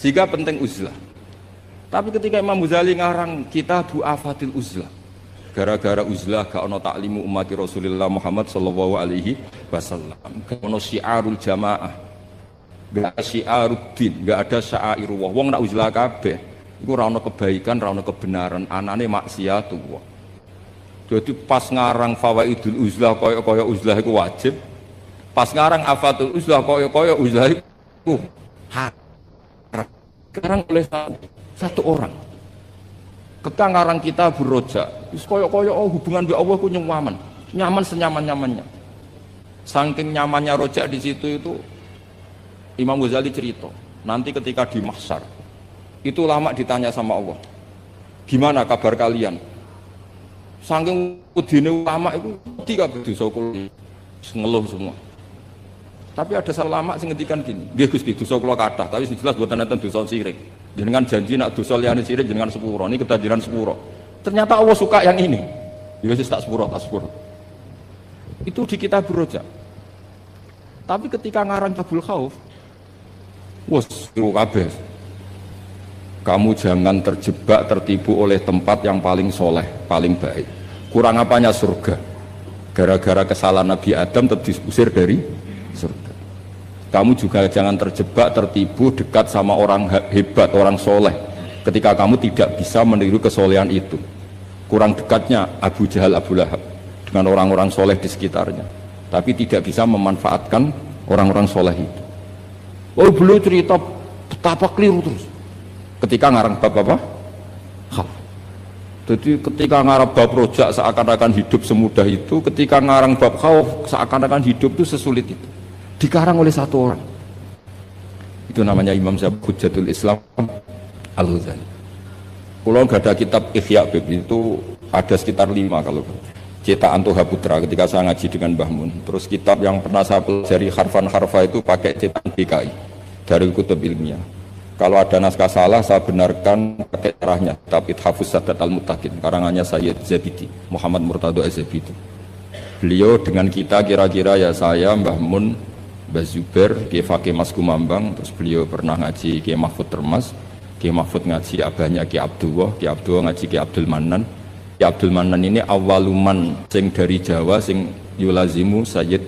Sehingga penting uzlah. Tapi ketika Imam Ghazali ngarang kita du'afatil uzlah, gara-gara uzlah gak ono taklimu umat Rasulullah Muhammad sallallahu alaihi wasallam, gak ono syiarul jamaah, gak ada syiaruddin, gak ada syairullah. Wong nak uzlah kabeh iku ora ono kebaikan, ora ono kebenaran, anane maksiatullah. Jadi pas ngarang fawaidul uzlah kaya uzlah iku wajib, pas ngarang afatul uzlah kaya uzlah iku hak. Sekarang oleh satu orang ketika ngarang kita berroja wis koyo-koyo hubungan dengan Allah ku nyaman senyaman-nyamannya. Saking nyamannya rojak di situ itu Imam Ghazali cerita nanti ketika di mahsyar itu ulama ditanya sama Allah, gimana kabar kalian? Saking udine ulama itu ketika dosa kula ngeluh semua. Tapi ada ulama sing ngendikan gini, nggih Gusti dosa kula kathah, tapi sing jelas mboten enten dosa sirik. Jenengan janji nak dosa liyane sirik jenengan sepuro, ini ketajiran sepuro. Ternyata Allah suka yang ini. Ya wis tak sepuro. Itu di kitab Roja. Tapi ketika ngarang Tabul Khauf, wes kabeh. Kamu jangan terjebak tertipu oleh tempat yang paling soleh, paling baik. Kurang apanya surga? Gara-gara kesalahan Nabi Adam terdiusir dari surga. Kamu juga jangan terjebak tertipu dekat sama orang hebat, orang soleh ketika kamu tidak bisa meniru kesolehan itu. Kurang dekatnya Abu Jahal, Abu Lahab dengan orang-orang soleh di sekitarnya, tapi tidak bisa memanfaatkan orang-orang soleh itu. Oh, beliau cerita betapa keliru terus ketika ngarang bab apa? Jadi ketika ngarang bab rojak seakan-akan hidup semudah itu, ketika ngarang bab khauf seakan-akan hidup itu sesulit itu. Dikarang oleh satu orang. Itu namanya Imam Hujjatul Islam Al-Ghazali. Kalau nggak ada kitab Ihya Bib itu ada sekitar 5 kalau cetakan Toha Putra ketika saya ngaji dengan Mbah Mun. Terus kitab yang pernah saya pelajari harfa itu pakai cetakan BKI dari Kutub Ilmiah. Kalau ada naskah salah saya benarkan pakai caranya kitab Ithafus Sadat Al-Muttaqin karangannya Sayyid Zabidi, Muhammad Murtado Az-Zabidi. Beliau dengan kita kira-kira ya saya, Mbah Mun, Mbah Zubair, Kiai Fakih Mas Kumambang, terus beliau pernah ngaji Kiai Mahfud Termas, Kiai Mahfud ngaji abahnya Kiai Abdullah ngaji Kiai Abdul Manan. Kiai Abdul Manan ini awaluman sing dari Jawa sing yulazimu Sayyid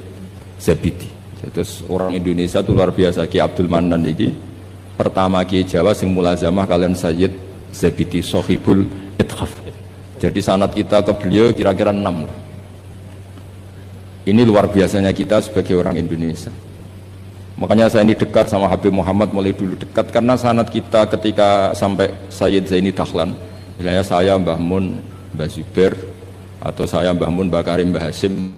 Zabidi. Terus orang Indonesia itu luar biasa. Kiai Abdul Manan ini pertama Kiai Jawa sing mulazamah kalian Sayyid Zabidi Sohibul Ithaf. Jadi sanad kita ke beliau kira-kira 6. Ini luar biasanya kita sebagai orang Indonesia. Makanya saya ini dekat sama Habib Muhammad mulai dulu dekat karena sanad kita ketika sampai Sayyid Zaini Dahlan, misalnya saya Mbah Mun, Mbah Zubair, atau saya Mbah Mun, Mbah Karim, Mbah Hasim,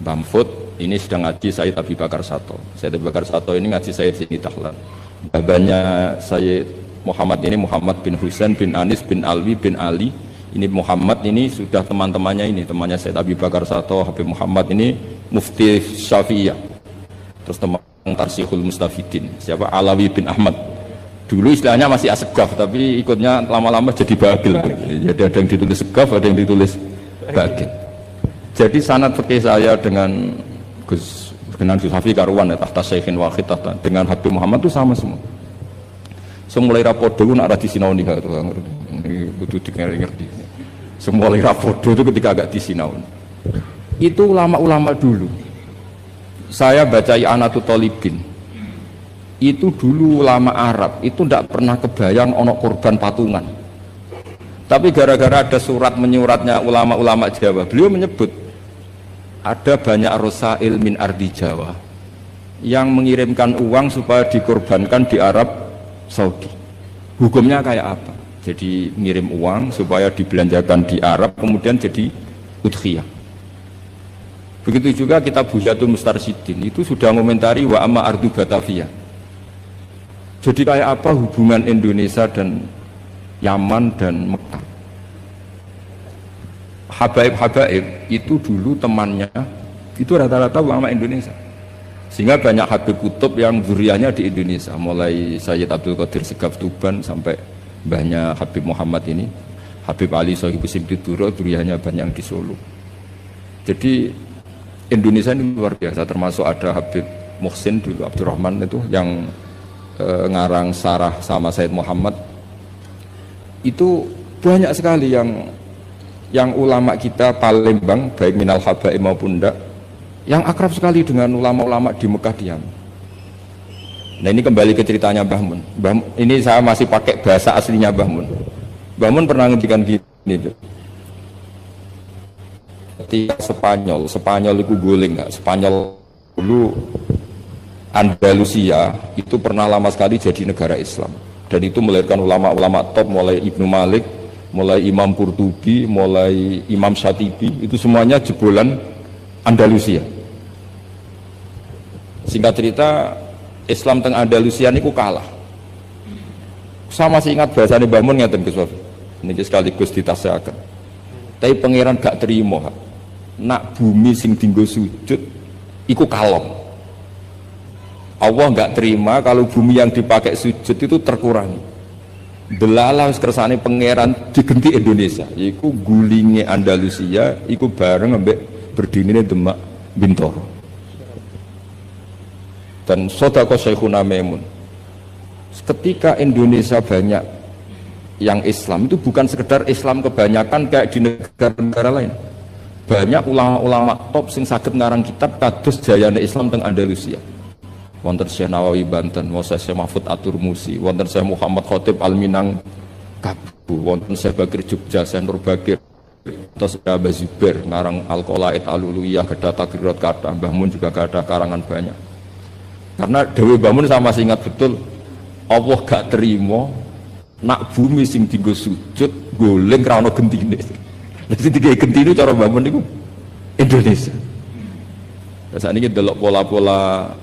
Mbah Mfud, ini sedang ngaji Sayyid Abi Bakar Sato. Sayyid Abi Bakar Sato ini ngaji Sayyid Zaini Dahlan. Babanya Sayyid Muhammad ini Muhammad bin Husain bin Anis bin Alwi bin Ali. Ini Muhammad ini sudah teman-temannya ini, temannya Sayyid Abi Bakar Sato, Habib Muhammad ini Mufti Syafi'iyah. Terus teman Tarsihul Mustafidin, siapa Alawi bin Ahmad. Dulu istilahnya masih Asegaf, tapi ikutnya lama-lama jadi Bagil. Jadi ada yang ditulis Segaf, ada yang ditulis Bagil. Jadi sanad fikih saya dengan Gus Hafi Karuan ya, tahta Syekhin Wahid tahta dengan Habib Muhammad itu sama semua. Semulai rapodo pun ada di sinau nih itu butuh ngerti. Semua rapodo itu ketika agak di sinau. Itu ulama-ulama dulu. Saya baca I'anatul Thalibin. Itu dulu ulama Arab itu tidak pernah kebayang ono korban patungan. Tapi gara-gara ada surat menyuratnya ulama-ulama Jawa, beliau menyebut ada banyak rosail min ardi Jawa yang mengirimkan uang supaya dikorbankan di Arab Saudi. Hukumnya kayak apa? Jadi ngirim uang supaya dibelanjakan di Arab kemudian jadi udhiyah. Begitu juga kitab Buhyatul Mustarsyidin itu sudah mengomentari wa amma ardu Batavia. Jadi kayak apa hubungan Indonesia dan Yaman dan Mekah. Habaib-habaib itu dulu temannya itu rata-rata ulama Indonesia. Sehingga banyak Habib Kutub yang zuriyahnya di Indonesia, mulai Sayyid Abdul Qadir Segaf Tuban sampai banyak Habib Muhammad ini, Habib Ali Sohibus Simtiduro, zuriyahnya banyak yang di Solo. Jadi Indonesia ini luar biasa, termasuk ada Habib Muhsin dulu Abdurrahman itu yang ngarang sarah sama Said Muhammad, itu banyak sekali yang ulama kita Palembang baik minal habaib maupun enggak yang akrab sekali dengan ulama-ulama di Mekah diam. Nah ini kembali ke ceritanya Mbah Mun. Ini saya masih pakai bahasa aslinya Mbah Mun. Mbah Mun pernah ngendikan gini, ketika Spanyol itu guling nggak? Spanyol dulu Andalusia itu pernah lama sekali jadi negara Islam, dan itu melahirkan ulama-ulama top mulai Ibnu Malik, mulai Imam Qurtubi, mulai Imam Syatibi, itu semuanya jebolan Andalusia. Singkat cerita, Islam teng Andalusia niku kalah. Saya masih ingat bahasane Mbah Mun ngeten Gus Wafi. Niki sekaligus ditasehaken. Tapi pangeran gak terima. Nak bumi sing dinggo sujud iku kalong. Allah gak terima kalau bumi yang dipakai sujud itu terkurangi. Delala wis kersane pangeran digenti Indonesia. Iku gulinge Andalusia iku bareng ambek berdinine Demak Bintoro. Dan sodako Syekhuna Maimun, ketika Indonesia banyak yang Islam, itu bukan sekedar Islam kebanyakan kayak di negara-negara lain. Banyak ulama-ulama top sing saged ngarang kitab kados jayane Islam teng Andalusia. Wonten Syekh Nawawi Banten, wonten Syekh Mahfud At-Turmusi, wonten Syekh Muhammad Khatib Al-Minang Kabu, wonten Syekh Bakir Jogja, Syekh Nur Bakir, terus Abah Zubair ngarang Al-Qolaid Al-Uluyah, Gada Takrirat Kata, Mbah Mun juga ada karangan banyak. Karena Dewi Mbah Mun sama masih ingat betul, Allah gak terima nak bumi sing dienggo sujud goleng ra ono gentine. Lah sing digawe gentine cara Mbah Mun niku Indonesia. Lah sakniki delok pola-pola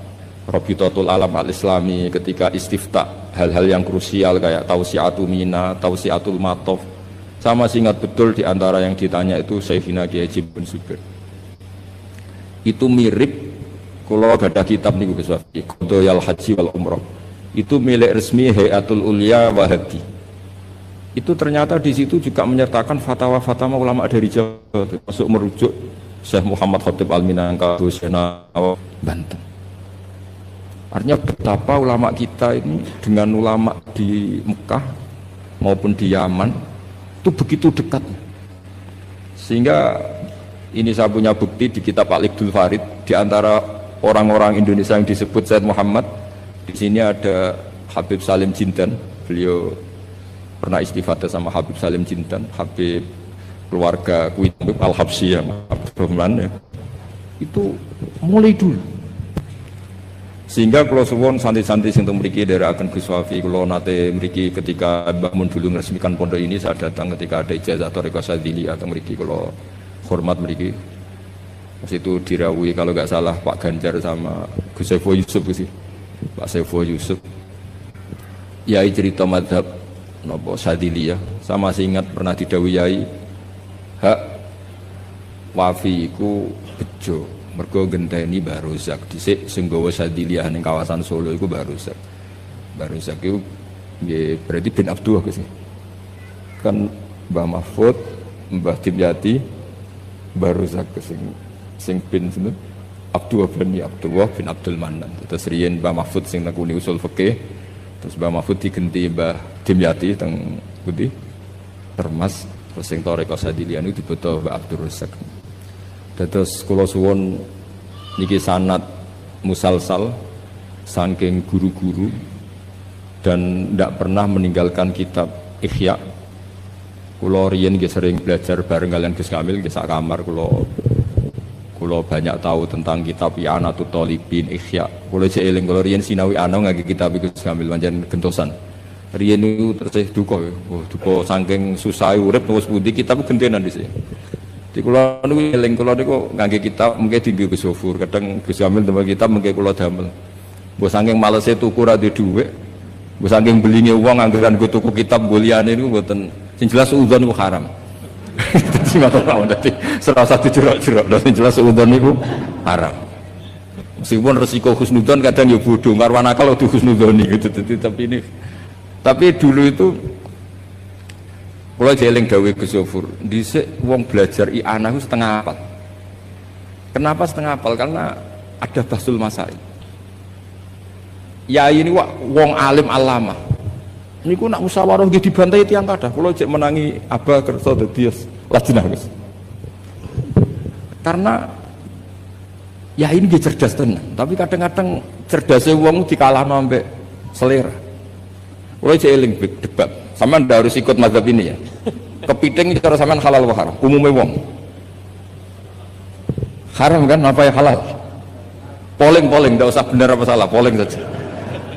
Rabitatul Alam Al-Islami ketika istiftah hal-hal yang krusial kayak Tausiatul Mina, Tausiatul Matof. Sama masih ingat betul di antara yang ditanya itu Syekhina Kiai Haji bin Zubair. Itu mirip kalau ada kitab nih Gus Wafi, Qadayal Haji wal Umrah, itu milik resmi Hayatul Ulya Wahabi. Itu ternyata di situ juga menyertakan fatwa-fatwa ulama dari Jawa, masuk merujuk Syekh Muhammad Khatib Al-Minangkabau, Syekh Nawawi Banten. Artinya betapa ulama kita ini dengan ulama di Mekah maupun di Yaman itu begitu dekat. Sehingga ini saya punya bukti di kitab Al-Iqdul Farid, di antara orang-orang Indonesia yang disebut Said Muhammad, di sini ada Habib Salim Jindan. Beliau pernah istifadah sama Habib Salim Jindan, Habib keluarga Habib Al-Habsyi yang Abdurrahman ya. Itu mulai dulu. Sehingga kalau suwon santri-santri sing teng mriki dherekaken Gus Wafi, kula nate mriki ketika Mbah Mun dulu meresmikan pondok ini, saya datang ketika ada ijazah Thariqah Syadziliyah atau mriki kula hormat mriki. Itu dirawui kalau nggak salah Pak Ganjar sama Gus Saiful Yusuf sih, Pak Saiful Yusuf. Yai cerita madhab nopo Syadziliyah, saya masih ingat pernah didhawuhi Yai, hak Wafi iku bejo mergo genteni Mbah Rozak dhisik sing gawa Syadziliyah ning kawasan Solo iku Mbah Rozak. Mbah Rozak iku nggih berarti bin Abdullah sih. Kan Mbah Mahfud, Mbah Dimyati, Mbah Rozak sing bin sinten Abdullah bin Abdul Manan. Terus riyen Mbah Mahfud sing nekuni usul fikih, terus Mbah Mahfud digenti Mbah Dimyati teng Budi Termas, terus sing Thariqah Syadziliyah niku dibeto Mbah Abdul Razak. Terus kula suwun niki sanad musalsal saking guru-guru dan ndak pernah meninggalkan kitab Ihya. Kula riyen nggih sering belajar bareng kalian Gus Kamil nggih sak kamar kula banyak tahu tentang kitab I'anatul Thalibin Ihya. Kula jek eling kula riyen sinau ana ngangge kitab Gus Kamil pancen gentosan. Riyen niku terus duka ya. Duka saking susah urip terus pundi kitab gentenan dhisik. Di kula niku eling kula niku ngangge kitab mengke dienggo Gus Sofur, kadang Gus Kamil damel kitab mengke kula damel. Mbok saking malese tuku ra duwe dhuwit. Mbok saking belinge wong anggaran go tuku kitab go liyane niku mboten. Sing jelas udzon niku haram. Dadi ngoten mawon dadi serasa dijerok-jerok, sing jelas udzon niku haram. Meskipun resiko husnudzon kadang ya bodoh, karwan akal kudu husnudzoni gitu. Tapi dulu itu kula jeling dawuh Gus Sofur, dhisik wong belajar i'anah setengah apal. Kenapa setengah apal? Karena ada bahsul masail. ya ini wong alim alama. Niku nak musyawarah nggih dibantai tiyang kathah. Kula cek menangi Abah kersa dadi lajnah Gus. Karena ya ini dia cerdas tenan, tapi kadang-kadang cerdasnya wong dikalahno ambek selera. Kula cek eling debat. Sampeyan ndak harus ikut mazhab ini ya. Kepiting cara sampean halal wa haram, umume wong. Haram kan apa ya halal? Polling ndak usah benar apa salah, polling saja.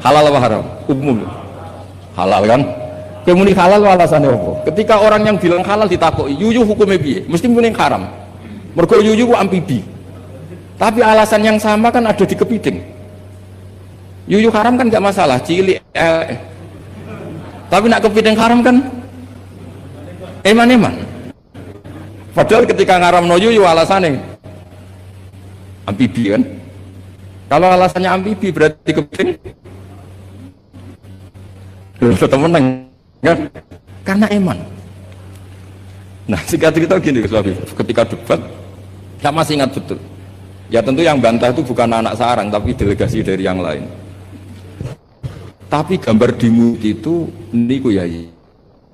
Halal apa haram? Umum. Halal kan? Kemuni halal alasannya apa? Ketika orang yang bilang halal ditakoki, yuyu hukumnya piye? Mesti muni haram. Mergo yuyu ku amfibi. Tapi alasan yang sama kan ada di kepiting. Yuyu haram kan enggak masalah, cilik tapi nak kepiting haram kan eman-eman. Padahal ketika ngaramno yuyu alasannya amfibi kan? Kalau alasannya amfibi berarti kepiting tetap menang kan? Karena eman. Nah singkat cerita gini ketika debat saya masih ingat betul ya, tentu yang bantah itu bukan anak sarang tapi delegasi dari yang lain, tapi gambar di mut itu niku ya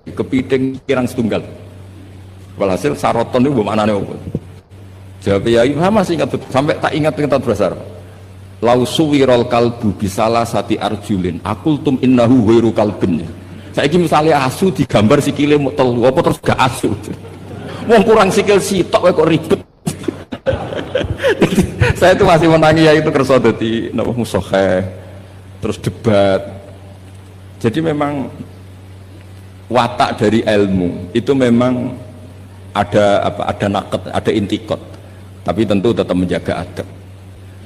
kepiting kirang setunggal, walhasil saroton itu maknanya apa jawab ya saya masih ingat betul sampai tak ingat berasar lau suwirol kalbu bisalah sati arjulin akultum innahu ghairu kalbin. Saiki misalnya asu digambar sikile telu apa terus gak asu. Wong kurang sikil sitok kok ribet. Saya itu masih menangi ya itu kersa dadi napa musakhe terus debat. Jadi memang watak dari ilmu itu memang ada apa, ada naket, ada intikot. Tapi tentu tetap menjaga adab.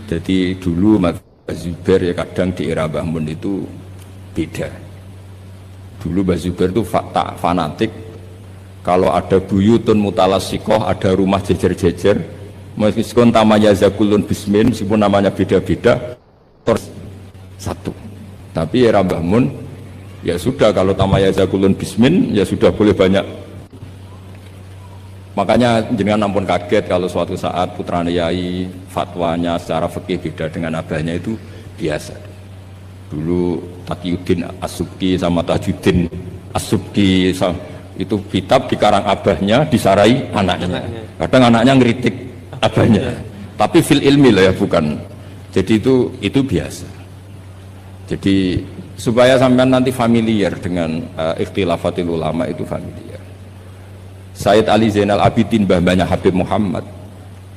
Jadi dulu Mas Zubair ya kadang di era Mbah Mun itu beda. Dulu Mbah Zubair itu tak fanatik. Kalau ada buyutun mutalasikoh, ada rumah jejer-jejer, meskipun namanya zakulun bismin, meskipun namanya beda-beda, terus satu. Tapi era Mbah Mun ya sudah, kalau namanya zakulun bismin ya sudah boleh banyak. Makanya jenengan ampun kaget kalau suatu saat putrane yai fatwanya secara fikih beda dengan abahnya, itu biasa. Dulu Taqiyuddin As-Subki sama Tajuddin As-Subki itu kitab dikarang abahnya, disarai anaknya. Kadang anaknya ngeritik abahnya. Tapi fil ilmi lah ya, bukan. Jadi itu biasa. Jadi supaya sampean nanti familiar dengan ikhtilafatil ulama, itu familiar. Sayyid Ali Zainal Abidin, mbah-mbahnya Habib Muhammad,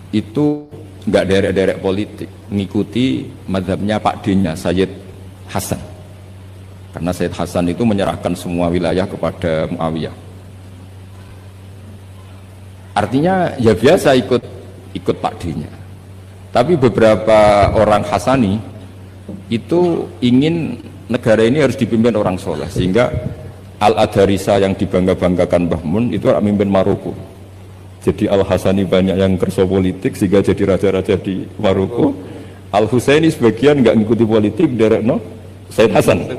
itu enggak derek-derek politik, ngikuti mazhabnya Pak D-nya Sayyid Hasan. Karena Sayyid Hasan itu menyerahkan semua wilayah kepada Muawiyah. Artinya ya biasa ikut Pak D-nya. Tapi beberapa orang Hasani itu ingin negara ini harus dipimpin orang soleh, sehingga Al-Adarisa yang dibangga-banggakan Mbah Mun itu mimpin Maroko. Jadi Al-Hasani banyak yang kerso politik sehingga jadi raja-raja di Maroko. Al-Husaini sebagian nggak ngikuti politik, derek no Sayyid Hasan.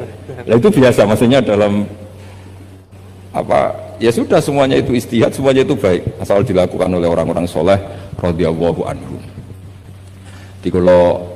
Nah itu biasa, maksudnya dalam apa ya sudah, semuanya itu istihad, semuanya itu baik asal dilakukan oleh orang-orang soleh radhiyallahu anhum. Jadi kalau